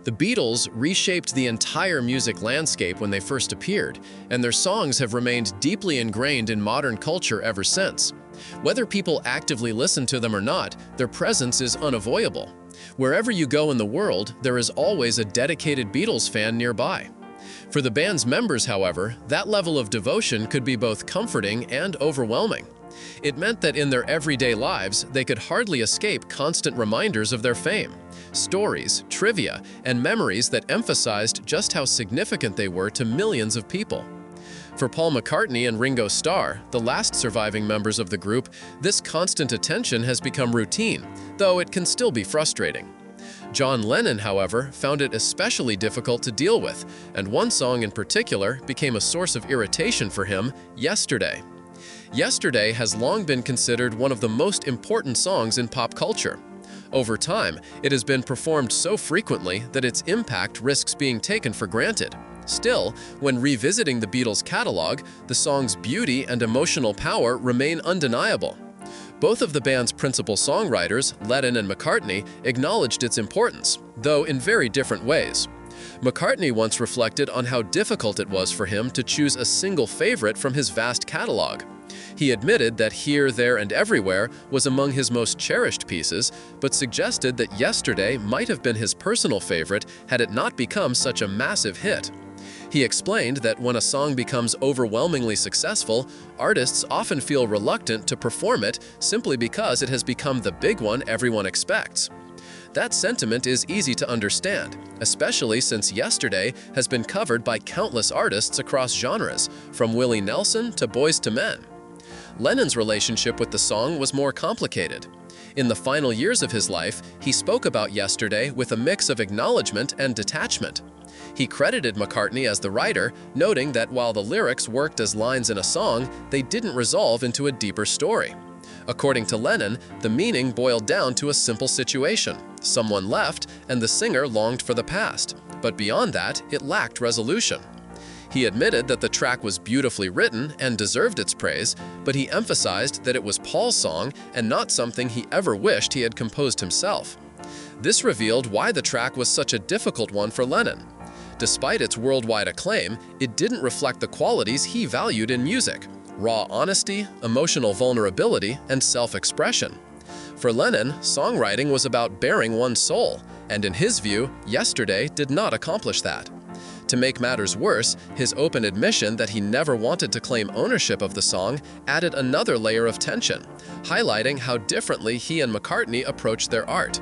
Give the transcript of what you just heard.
The Beatles reshaped the entire music landscape when they first appeared, and their songs have remained deeply ingrained in modern culture ever since. Whether people actively listen to them or not, their presence is unavoidable. Wherever you go in the world, there is always a dedicated Beatles fan nearby. For the band's members, however, that level of devotion could be both comforting and overwhelming. It meant that in their everyday lives, they could hardly escape constant reminders of their fame, stories, trivia, and memories that emphasized just how significant they were to millions of people. For Paul McCartney and Ringo Starr, the last surviving members of the group, this constant attention has become routine, though it can still be frustrating. John Lennon, however, found it especially difficult to deal with, and one song in particular became a source of irritation for him, Yesterday. Yesterday has long been considered one of the most important songs in pop culture. Over time, it has been performed so frequently that its impact risks being taken for granted. Still, when revisiting the Beatles' catalog, the song's beauty and emotional power remain undeniable. Both of the band's principal songwriters, Lennon and McCartney, acknowledged its importance, though in very different ways. McCartney once reflected on how difficult it was for him to choose a single favorite from his vast catalog. He admitted that Here, There, and Everywhere was among his most cherished pieces, but suggested that Yesterday might have been his personal favorite had it not become such a massive hit. He explained that when a song becomes overwhelmingly successful, artists often feel reluctant to perform it simply because it has become the big one everyone expects. That sentiment is easy to understand, especially since Yesterday has been covered by countless artists across genres, from Willie Nelson to Boyz II Men. Lennon's relationship with the song was more complicated. In the final years of his life, he spoke about Yesterday with a mix of acknowledgement and detachment. He credited McCartney as the writer, noting that while the lyrics worked as lines in a song, they didn't resolve into a deeper story. According to Lennon, the meaning boiled down to a simple situation. Someone left, and the singer longed for the past. But beyond that, it lacked resolution. He admitted that the track was beautifully written and deserved its praise, but he emphasized that it was Paul's song and not something he ever wished he had composed himself. This revealed why the track was such a difficult one for Lennon. Despite its worldwide acclaim, it didn't reflect the qualities he valued in music: raw honesty, emotional vulnerability, and self-expression. For Lennon, songwriting was about baring one's soul, and in his view, Yesterday did not accomplish that. To make matters worse, his open admission that he never wanted to claim ownership of the song added another layer of tension, highlighting how differently he and McCartney approached their art.